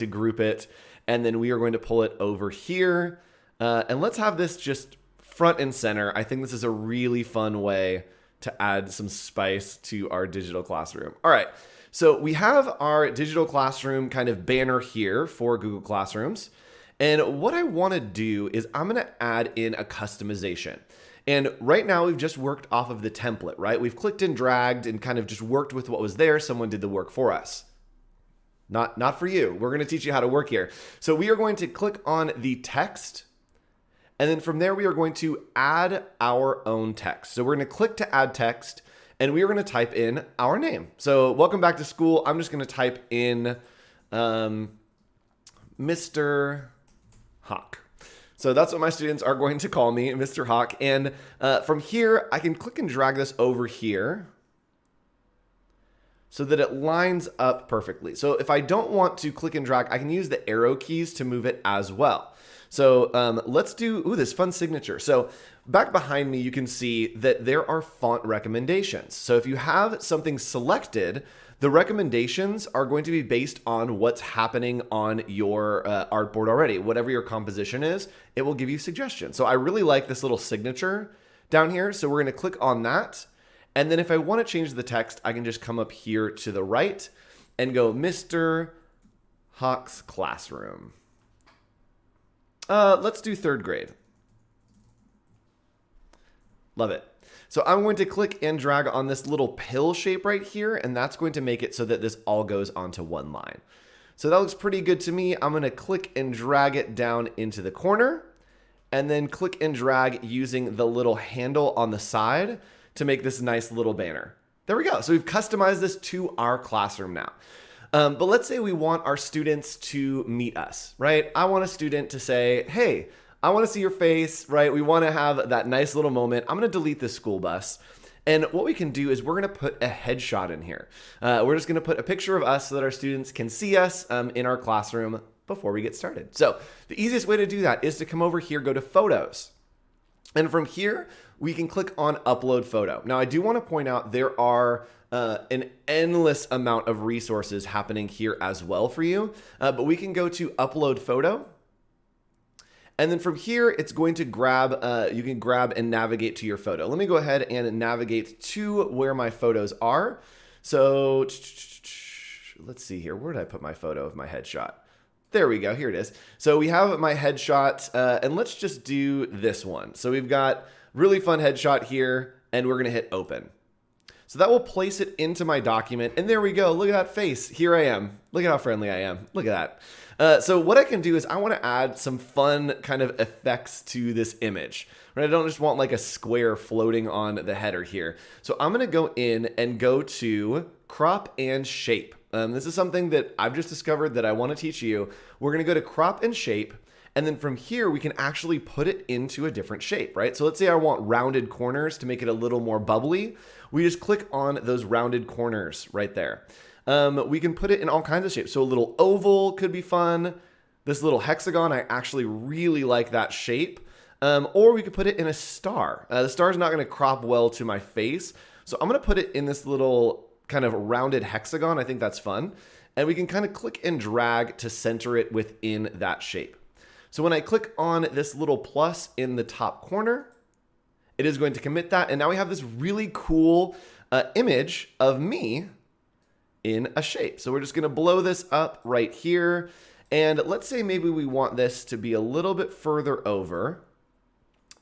to group it. And then we are going to pull it over here. And let's have this just front and center. I think this is a really fun way to add some spice to our digital classroom. All right, so we have our digital classroom kind of banner here for Google Classrooms. And what I want to do is I'm going to add in a customization. And right now we've just worked off of the template, right? We've clicked and dragged and kind of just worked with what was there. Someone did the work for us. Not for you. We're going to teach you how to work here. So we are going to click on the text. And then from there, we are going to add our own text. So we're going to click to add text, and we are going to type in our name. So welcome back to school. I'm just going to type in Mr. Hawk. So that's what my students are going to call me, Mr. Hawk. And from here, I can click and drag this over here so that it lines up perfectly. So if I don't want to click and drag, I can use the arrow keys to move it as well. So let's do this fun signature. So back behind me, you can see that there are font recommendations. So if you have something selected, the recommendations are going to be based on what's happening on your artboard already. Whatever your composition is, it will give you suggestions. So I really like this little signature down here. So we're going to click on that. And then if I want to change the text, I can just come up here to the right and go Mr. Hawk's Classroom. Let's do 3rd grade. Love it. So I'm going to click and drag on this little pill shape right here, and that's going to make it so that this all goes onto one line. So that looks pretty good to me. I'm going to click and drag it down into the corner, and then click and drag using the little handle on the side to make this nice little banner. There we go. So we've customized this to our classroom now. But let's say we want our students to meet us, right? I want a student to say, hey, I want to see your face, right? We want to have that nice little moment. I'm going to delete this school bus. And what we can do is we're going to put a headshot in here. We're just going to put a picture of us so that our students can see us in our classroom before we get started. So the easiest way to do that is to come over here, go to Photos. And from here, we can click on Upload Photo. Now, I do want to point out there are an endless amount of resources happening here as well for you. But we can go to Upload Photo. And then from here, it's going to grab, you can grab and navigate to your photo. Let me go ahead and navigate to where my photos are. So let's see here. Where did I put my photo of my headshot? There we go. Here it is. So we have my headshot, and let's just do this one. So we've got really fun headshot here, and we're going to hit open. So that will place it into my document. And there we go. Look at that face. Here I am. Look at how friendly I am. Look at that. So what I can do is I want to add some fun kind of effects to this image. Right? I don't just want like a square floating on the header here. So I'm going to go in and go to crop and shape. This is something that I've just discovered that I want to teach you. We're going to go to crop and shape. And then from here, we can actually put it into a different shape, right? So let's say I want rounded corners to make it a little more bubbly. We just click on those rounded corners right there. We can put it in all kinds of shapes. So a little oval could be fun. This little hexagon, I actually really like that shape. Or we could put it in a star. The star is not going to crop well to my face. So I'm going to put it in this little kind of rounded hexagon. I think that's fun. And we can kind of click and drag to center it within that shape. So when I click on this little plus in the top corner, it is going to commit that. And now we have this really cool image of me in a shape. So we're just going to blow this up right here. And let's say maybe we want this to be a little bit further over.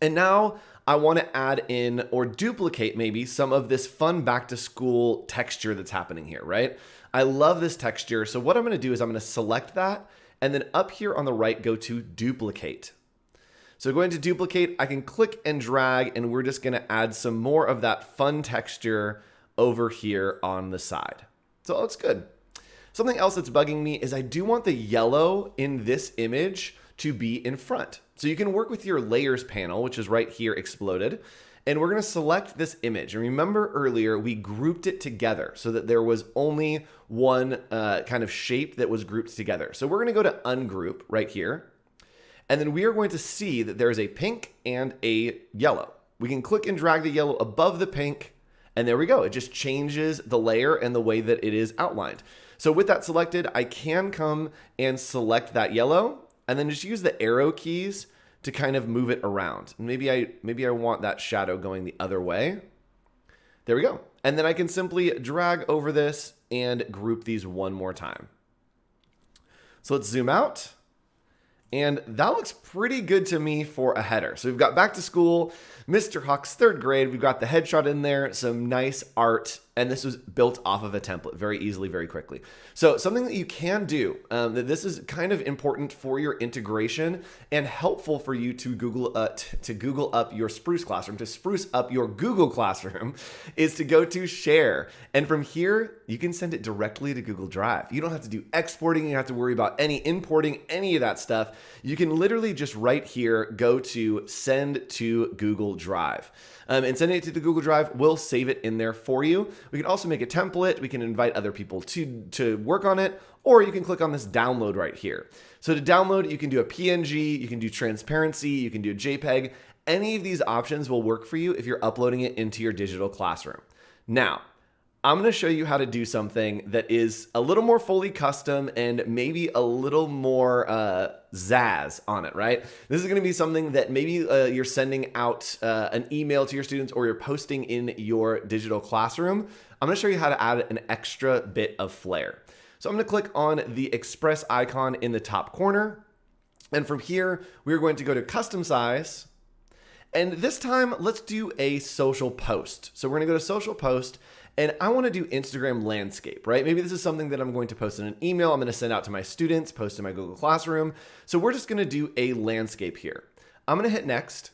And now I want to add in or duplicate maybe some of this fun back to school texture that's happening here, right? I love this texture. So what I'm going to do is I'm going to select that. And then up here on the right, go to duplicate. So going to duplicate, I can click and drag, and we're just going to add some more of that fun texture over here on the side. So it looks good. Something else that's bugging me is I do want the yellow in this image to be in front. So you can work with your layers panel, which is right here exploded. And we're going to select this image. And remember earlier, we grouped it together so that there was only one kind of shape that was grouped together. So we're going to go to ungroup right here. And then we are going to see that there's a pink and a yellow. We can click and drag the yellow above the pink. And there we go. It just changes the layer and the way that it is outlined. So with that selected, I can come and select that yellow and then just use the arrow keys to kind of move it around. Maybe I want that shadow going the other way. There we go. And then I can simply drag over this and group these one more time. So let's zoom out. And that looks pretty good to me for a header. So we've got back to school, Mr. Huck's 3rd grade. We've got the headshot in there, some nice art, and this was built off of a template very easily, very quickly. So something that you can do, that this is kind of important for your integration and helpful for you to Google up your Spruce Classroom, to spruce up your Google Classroom, is to go to Share. And from here, you can send it directly to Google Drive. You don't have to do exporting. You don't have to worry about any importing, any of that stuff. You can literally just right here go to Send to Google Drive. And sending it to the Google Drive will save it in there for you. We can also make a template. We can invite other people to work on it, or you can click on this download right here. So to download, you can do a PNG, you can do transparency, you can do a JPEG. Any of these options will work for you if you're uploading it into your digital classroom. Now, I'm going to show you how to do something that is a little more fully custom and maybe a little more zazz on it, right? This is going to be something that maybe you're sending out an email to your students or you're posting in your digital classroom. I'm going to show you how to add an extra bit of flair. So I'm going to click on the Express icon in the top corner. And from here, we're going to go to Custom Size. And this time, let's do a social post. So we're going to go to Social Post. And I want to do Instagram landscape, right? Maybe this is something that I'm going to post in an email. I'm going to send out to my students, post in my Google Classroom. So we're just going to do a landscape here. I'm going to hit next.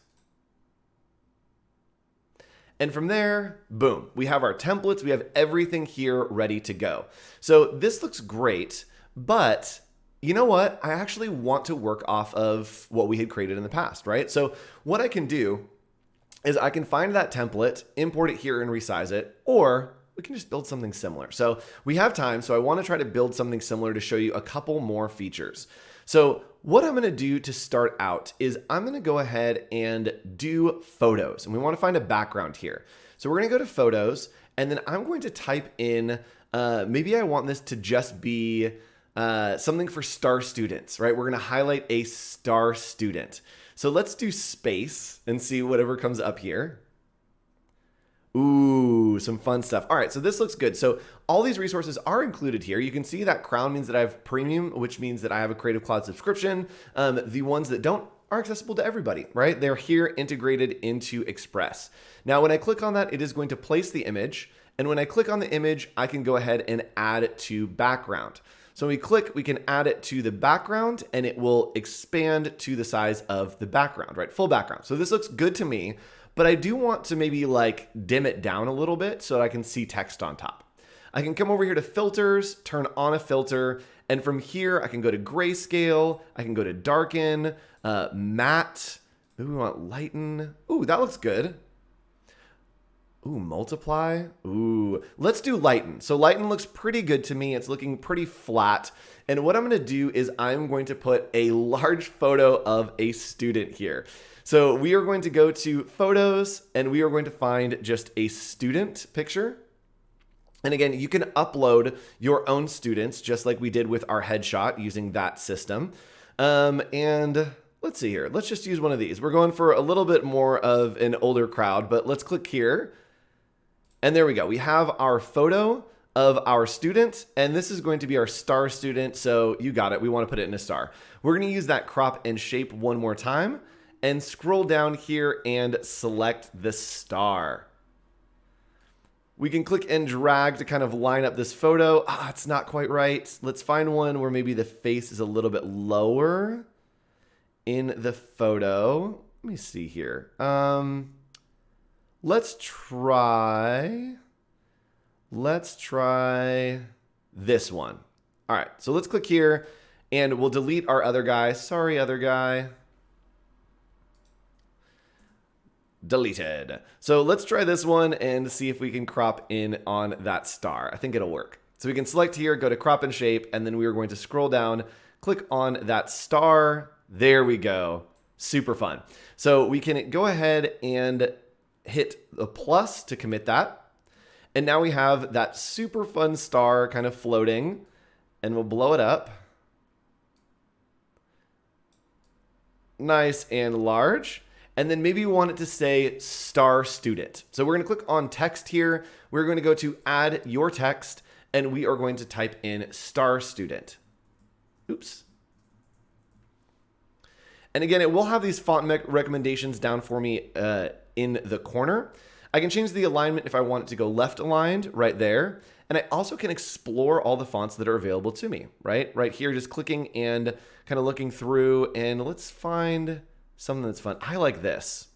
And from there, boom, we have our templates. We have everything here ready to go. So this looks great, but you know what? I actually want to work off of what we had created in the past, right? So what I can do is I can find that template, import it here and resize it, or we can just build something similar. So we have time, so I want to try to build something similar to show you a couple more features. So what I'm going to do to start out is I'm going to go ahead and do photos, and we want to find a background here. So we're going to go to photos, and then I'm going to type in, maybe I want this to just be something for star students, right? We're going to highlight a star student. So let's do space and see whatever comes up here. Ooh, some fun stuff. All right, so this looks good. So all these resources are included here. You can see that crown means that I have premium, which means that I have a Creative Cloud subscription. The ones that don't are accessible to everybody, right? They're here integrated into Express. Now, when I click on that, it is going to place the image. And when I click on the image, I can go ahead and add it to background. So when we click, we can add it to the background and it will expand to the size of the background, right? Full background. So this looks good to me, but I do want to maybe like dim it down a little bit so I can see text on top. I can come over here to filters, turn on a filter, and from here I can go to grayscale, I can go to darken, matte, maybe we want lighten. Ooh, that looks good. Ooh, multiply. Ooh, let's do lighten. So lighten looks pretty good to me. It's looking pretty flat. And what I'm going to do is I'm going to put a large photo of a student here. So we are going to go to photos and we are going to find just a student picture. And again, you can upload your own students just like we did with our headshot using that system. And let's see here. Let's just use one of these. We're going for a little bit more of an older crowd, but let's click here. And there we go. We have our photo of our student, and this is going to be our star student. So you got it. We want to put it in a star. We're going to use that crop and shape one more time and scroll down here and select the star. We can click and drag to kind of line up this photo. It's not quite right. Let's find one where maybe the face is a little bit lower in the photo. Let me see here. Let's try this one. All right, so let's click here and we'll delete our other guy. Sorry, other guy. Deleted. So let's try this one and see if we can crop in on that star. I think it'll work. So we can select here, go to crop and shape, and then we are going to scroll down, click on that star. There we go. Super fun. So we can go ahead and hit the plus to commit that. And now we have that super fun star kind of floating. and we'll blow it up. Nice and large. And then maybe we want it to say star student. So we're going to click on text here. We're going to go to add your text, and we are going to type in star student. Oops. And again, it will have these font recommendations down for me in the corner. I can change the alignment if I want it to go left aligned right there. And I also can explore all the fonts that are available to me, right? Right here, just clicking and kind of looking through, and let's find something that's fun. I like this.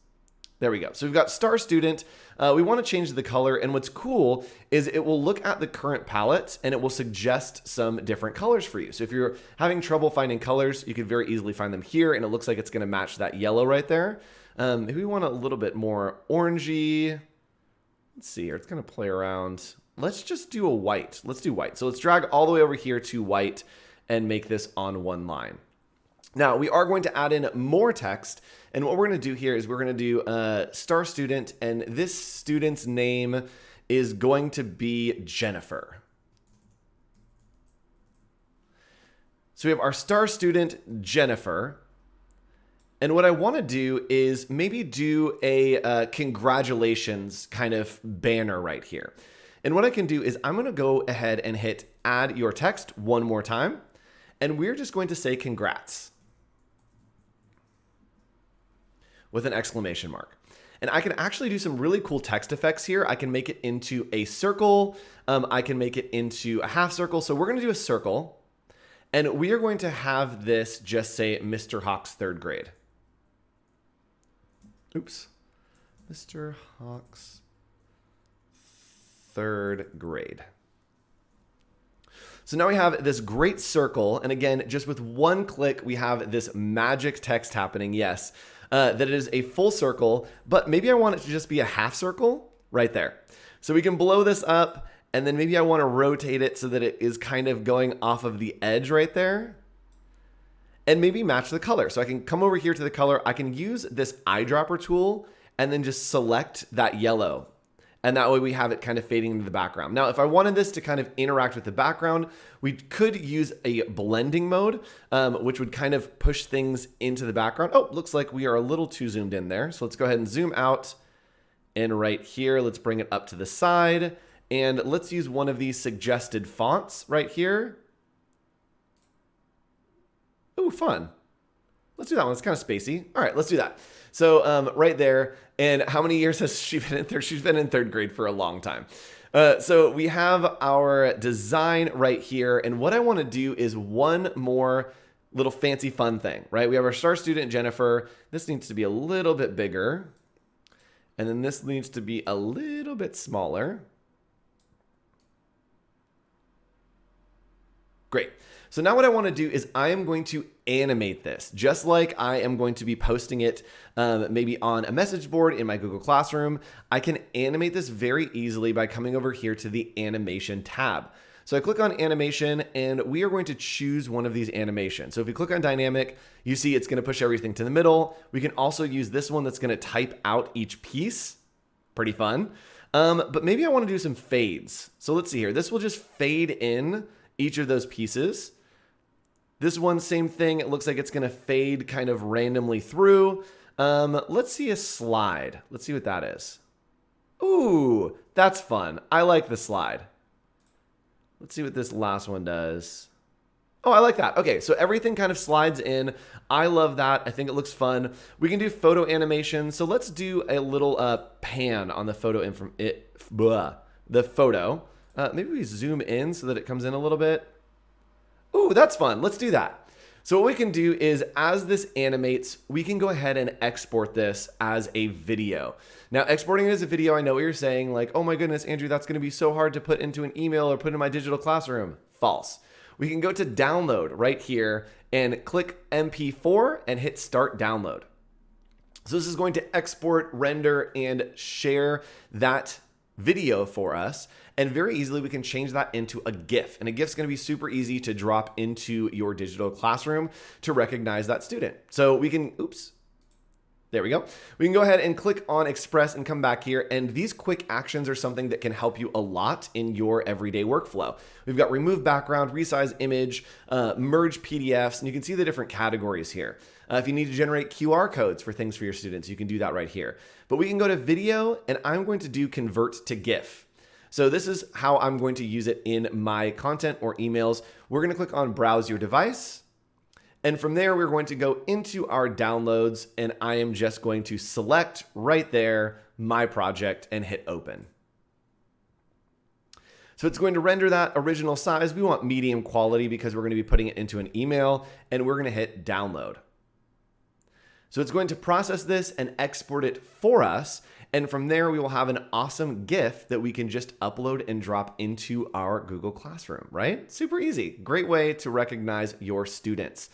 There we go. So we've got star student. We want to change the color, and what's cool is it will look at the current palette and it will suggest some different colors for you. So if you're having trouble finding colors, you can very easily find them here, and it looks like it's going to match that yellow right there. If we want a little bit more orangey, let's see here. It's going to play around. Let's just do a white. Let's do white. So let's drag all the way over here to white and make this on one line. Now, we are going to add in more text, and what we're going to do here is we're going to do star student, and this student's name is going to be Jennifer. So we have our star student, Jennifer, and what I want to do is maybe do a congratulations kind of banner right here. And what I can do is I'm going to go ahead and hit add your text one more time, and we're just going to say congrats with an exclamation mark. And I can actually do some really cool text effects here. I can make it into a circle. I can make it into a half circle. So we're going to do a circle, and we are going to have this just say Mr. Hawk's third grade. Oops. Mr. Hawk's third grade. So now we have this great circle, and again, just with one click, we have this magic text happening. Yes, that it is a full circle, but maybe I want it to just be a half circle right there. So we can blow this up, and then maybe I want to rotate it so that it is kind of going off of the edge right there, and maybe match the color. So I can come over here to the color. I can use this eyedropper tool and then just select that yellow. And that way we have it kind of fading into the background. Now, if I wanted this to kind of interact with the background, we could use a blending mode, which would kind of push things into the background. Oh, looks like we are a little too zoomed in there. So let's go ahead and zoom out. And right here, let's bring it up to the side. And let's use one of these suggested fonts right here. Ooh, fun. Let's do that one. It's kind of spacey. All right, let's do that. So right there. And how many years has she been in third? She's been in third grade for a long time. So we have our design right here. And what I want to do is one more little fancy fun thing, right? We have our star student, Jennifer. This needs to be a little bit bigger. And then this needs to be a little bit smaller. Great. So now what I want to do is I am going to animate this, just like I am going to be posting it maybe on a message board in my Google Classroom. I can animate this very easily by coming over here to the animation tab. So I click on animation, and we are going to choose one of these animations. So if we click on dynamic, you see it's going to push everything to the middle. We can also use this one that's going to type out each piece. Pretty fun. But maybe I want to do some fades. So let's see here. This will just fade in each of those pieces. This one, same thing. It looks like it's going to fade kind of randomly through. Let's see a slide. Let's see what that is. Ooh, that's fun. I like the slide. Let's see what this last one does. Oh, I like that. Okay, so everything kind of slides in. I love that. I think it looks fun. We can do photo animation. So let's do a little pan on the photo. The photo. Maybe we zoom in so that it comes in a little bit. Ooh, that's fun. Let's do that. So what we can do is as this animates, we can go ahead and export this as a video. Now, exporting it as a video, I know what you're saying, like, oh my goodness, Andrew, that's going to be so hard to put into an email or put in my digital classroom. False. We can go to download right here and click MP4 and hit start download. So this is going to export, render, and share that video for us. And very easily, we can change that into a GIF. And a GIF is going to be super easy to drop into your digital classroom to recognize that student. So we can, oops, There we go. We can go ahead and click on Express and come back here. And these quick actions are something that can help you a lot in your everyday workflow. We've got remove background, resize image, merge PDFs, and you can see the different categories here. If you need to generate QR codes for things for your students, you can do that right here. But we can go to video, and I'm going to do convert to GIF. So this is how I'm going to use it in my content or emails. We're going to click on browse your device. And from there, we're going to go into our downloads, and I am just going to select right there my project and hit open. So it's going to render that original size. We want medium quality because we're going to be putting it into an email, and we're going to hit download. So it's going to process this and export it for us. And from there, we will have an awesome GIF that we can just upload and drop into our Google Classroom, right? Super easy. Great way to recognize your students.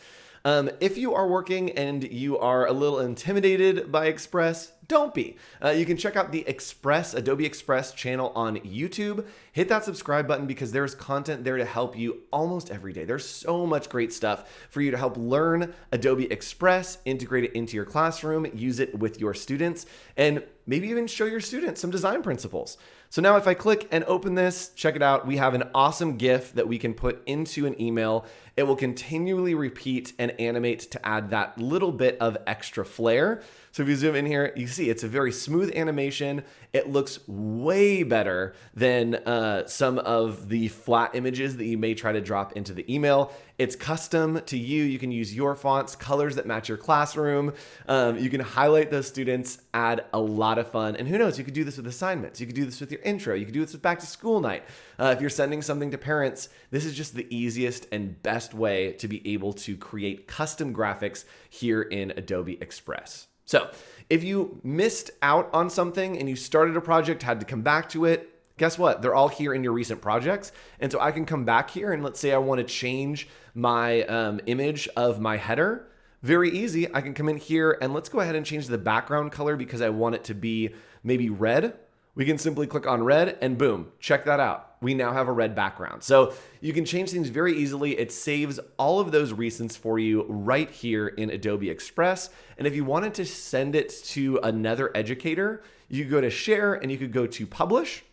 If you are working and you are a little intimidated by Express, don't be. You can check out the Adobe Express channel on YouTube. Hit that subscribe button because there's content there to help you almost every day. There's so much great stuff for you to help learn Adobe Express, integrate it into your classroom, use it with your students, and maybe even show your students some design principles. So now if I click and open this, check it out. We have an awesome GIF that we can put into an email. It will continually repeat and animate to add that little bit of extra flair. So if you zoom in here, you see it's a very smooth animation. It looks way better than some of the flat images that you may try to drop into the email. It's custom to you. You can use your fonts, colors that match your classroom. You can highlight those students, add a lot of fun. And who knows, you could do this with assignments. You could do this with your intro. You could do this with back to school night. If you're sending something to parents, this is just the easiest and best way to be able to create custom graphics here in Adobe Express. So if you missed out on something and you started a project, had to come back to it, guess what? They're all here in your recent projects. And so I can come back here and let's say I want to change my image of my header. Very easy. I can come in here and let's go ahead and change the background color because I want it to be maybe red. We can simply click on red and boom, check that out. We now have a red background. So you can change things very easily. It saves all of those recents for you right here in Adobe Express. And if you wanted to send it to another educator, you could go to share and you could go to publish.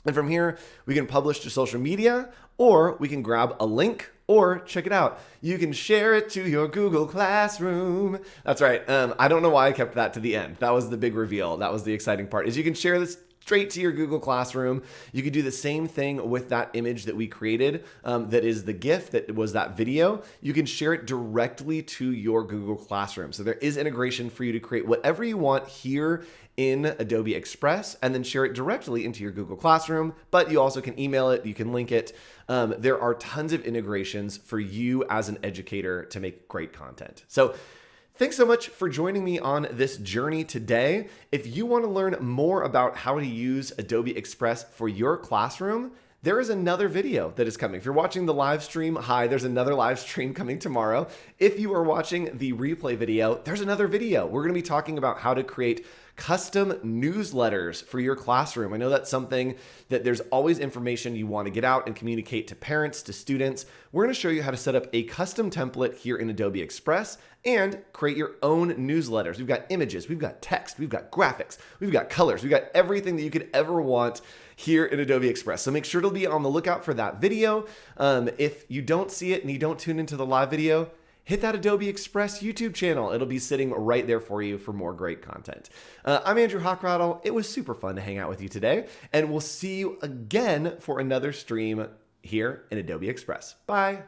And from here, we can publish to social media, or we can grab a link, or check it out. You can share it to your Google Classroom. That's right. I don't know why I kept that to the end. That was the big reveal. That was the exciting part, is you can share this straight to your Google Classroom. You could do the same thing with that image that we created that is the GIF, that was that video. You can share it directly to your Google Classroom. So there is integration for you to create whatever you want here in Adobe Express and then share it directly into your Google Classroom, but you also can email it, you can link it. There are tons of integrations for you as an educator to make great content. So thanks so much for joining me on this journey today. If you want to learn more about how to use Adobe Express for your classroom, there is another video that is coming. If you're watching the live stream, hi, there's another live stream coming tomorrow. If you are watching the replay video, there's another video. We're going to be talking about how to create custom newsletters for your classroom. I know that's something that there's always information you want to get out and communicate to parents, to students. We're going to show you how to set up a custom template here in Adobe Express and create your own newsletters. We've got images, we've got text, we've got graphics, we've got colors, we've got everything that you could ever want here in Adobe Express. So make sure to be on the lookout for that video. If you don't see it and you don't tune into the live video, hit that Adobe Express YouTube channel. It'll be sitting right there for you for more great content. I'm Andrew Hockrattle. It was super fun to hang out with you today, and we'll see you again for another stream here in Adobe Express. Bye.